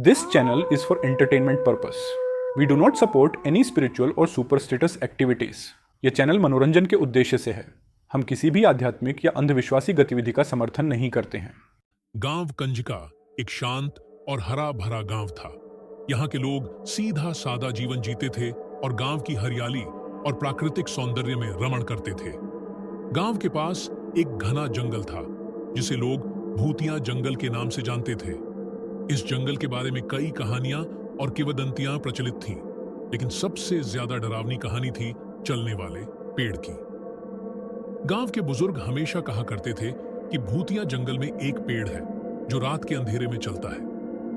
This channel is for entertainment purpose. We do not support any spiritual or superstitious activities. ये channel मनोरंजन के उद्देश्य से है। हम किसी भी आध्यात्मिक या अंधविश्वासी गतिविधि का समर्थन नहीं करते हैं। गांव कंजिका एक शांत और हरा भरा गांव था। यहाँ के लोग सीधा सादा जीवन जीते थे और गांव की हरियाली और प्राकृतिक सौंदर्य में रमण करते थे। गांव के पास एक घना जंगल था जिसे लोग भूतिया जंगल के नाम से जानते थे। इस जंगल के बारे में कई कहानियां और किंवदंतियां प्रचलित थीं, लेकिन सबसे ज्यादा डरावनी कहानी थी चलने वाले पेड़ की। गांव के बुजुर्ग हमेशा कहा करते थे कि भूतिया जंगल में एक पेड़ है जो रात के अंधेरे में चलता है।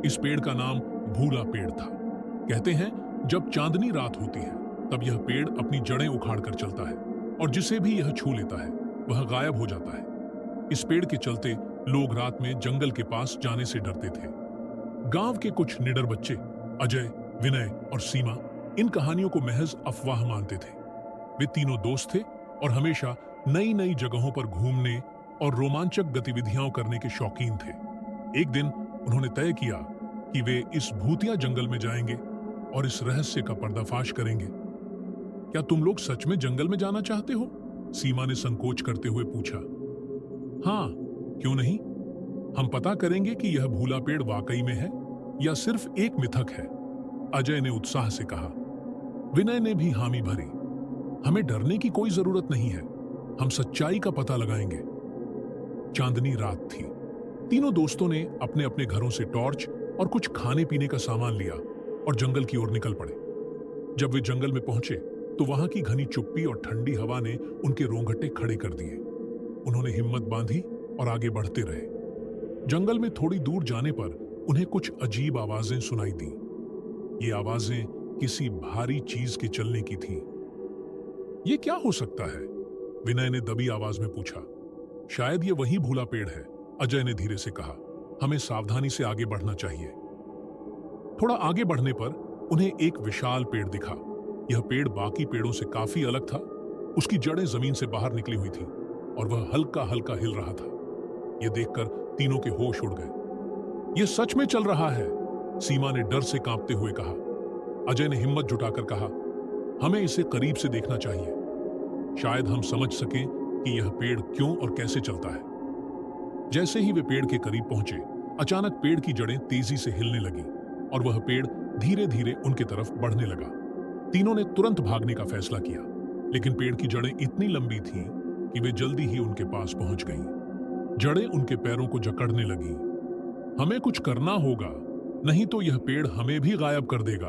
इस पेड़ का नाम भूला पेड़ था। कहते हैं जब चांदनी रात होती है तब यह पेड़ अपनी जड़ें उखाड़ कर चलता है और जिसे भी यह छू लेता है वह गायब हो जाता है। इस पेड़ के चलते लोग रात में जंगल के पास जाने से डरते थे। गांव के कुछ निडर बच्चे अजय, विनय और सीमा इन कहानियों को महज अफवाह मानते थे। वे तीनों दोस्त थे और हमेशा नई नई जगहों पर घूमने और रोमांचक गतिविधियां करने के शौकीन थे। एक दिन उन्होंने तय किया कि वे इस भूतिया जंगल में जाएंगे और इस रहस्य का पर्दाफाश करेंगे। क्या तुम लोग सच में जंगल में जाना चाहते हो? सीमा ने संकोच करते हुए पूछा। हाँ, क्यों नहीं? हम पता करेंगे कि यह भूला पेड़ वाकई में है या सिर्फ एक मिथक है, अजय ने उत्साह से कहा। विनय ने भी हामी भरी। हमें डरने की कोई जरूरत नहीं है, हम सच्चाई का पता लगाएंगे। चांदनी रात थी। तीनों दोस्तों ने अपने अपने घरों से टॉर्च और कुछ खाने पीने का सामान लिया और जंगल की ओर निकल पड़े। जब वे जंगल में पहुंचे तो वहां की घनी चुप्पी और ठंडी हवा ने उनके रोंगटे खड़े कर दिए। उन्होंने हिम्मत बांधी और आगे बढ़ते रहे। जंगल में थोड़ी दूर जाने पर उन्हें कुछ अजीब आवाजें सुनाई दी। ये आवाजें किसी भारी चीज के चलने की थीं। ये क्या हो सकता है? विनय ने दबी आवाज में पूछा। शायद ये वही भूला पेड़ है, अजय ने धीरे से कहा। हमें सावधानी से आगे बढ़ना चाहिए। थोड़ा आगे बढ़ने पर उन्हें एक विशाल पेड़ दिखा। यह पेड़ बाकी पेड़ों से काफी अलग था। उसकी जड़ें जमीन से बाहर निकली हुई थी और वह हल्का हल्का हिल रहा था। यह देखकर तीनों के होश उड़ गए। यह सच में चल रहा है, सीमा ने डर से कांपते हुए कहा। अजय ने हिम्मत जुटाकर कहा, हमें इसे करीब से देखना चाहिए। शायद हम समझ सकें कि यह पेड़ क्यों और कैसे चलता है। जैसे ही वे पेड़ के करीब पहुंचे, अचानक पेड़ की जड़ें तेजी से हिलने लगी और वह पेड़ धीरे धीरे उनके तरफ बढ़ने लगा। तीनों ने तुरंत भागने का फैसला किया, लेकिन पेड़ की जड़ें इतनी लंबी थीं कि वे जल्दी ही उनके पास पहुंच गईं। जड़ें उनके पैरों को जकड़ने लगी। हमें कुछ करना होगा, नहीं तो यह पेड़ हमें भी गायब कर देगा,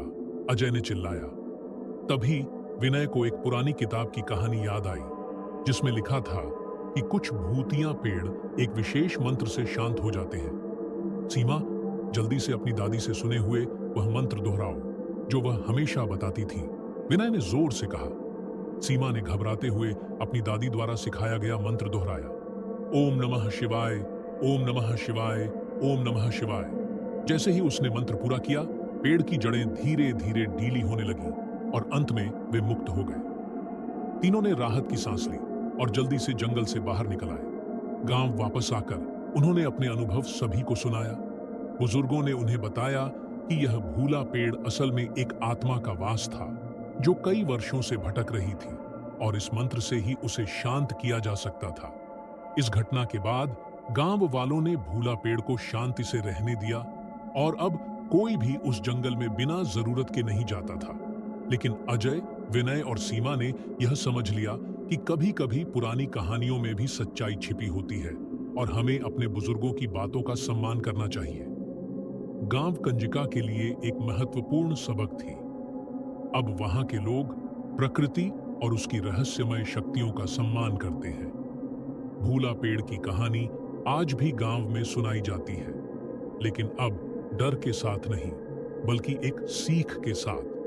अजय ने चिल्लाया। तभी विनय को एक पुरानी किताब की कहानी याद आई जिसमें लिखा था कि कुछ भूतियां पेड़ एक विशेष मंत्र से शांत हो जाते हैं। सीमा, जल्दी से अपनी दादी से सुने हुए वह मंत्र दोहराओ जो वह हमेशा बताती थी, विनय ने जोर से कहा। सीमा ने घबराते हुए अपनी दादी द्वारा सिखाया गया मंत्र दोहराया। ओम नमः शिवाय, ओम नमः शिवाय, ओम नमः शिवाय। जैसे ही उसने मंत्र पूरा किया, पेड़ की जड़ें धीरे धीरे ढीली होने लगी और अंत में वे मुक्त हो गए। तीनों ने राहत की सांस ली और जल्दी से जंगल से बाहर निकल आए। गांव वापस आकर उन्होंने अपने अनुभव सभी को सुनाया। बुजुर्गों ने उन्हें बताया कि यह भूला पेड़ असल में एक आत्मा का वास था जो कई वर्षों से भटक रही थी और इस मंत्र से ही उसे शांत किया जा सकता था। इस घटना के बाद गांव वालों ने भूला पेड़ को शांति से रहने दिया और अब कोई भी उस जंगल में बिना जरूरत के नहीं जाता था। लेकिन अजय, विनय और सीमा ने यह समझ लिया कि कभी-कभी पुरानी कहानियों में भी सच्चाई छिपी होती है और हमें अपने बुजुर्गों की बातों का सम्मान करना चाहिए। गांव कंजिका के लिए एक महत्वपूर्ण सबक थी। अब वहां के लोग प्रकृति और उसकी रहस्यमय शक्तियों का सम्मान करते हैं। भूला पेड़ की कहानी आज भी गांव में सुनाई जाती है, लेकिन अब डर के साथ नहीं, बल्कि एक सीख के साथ।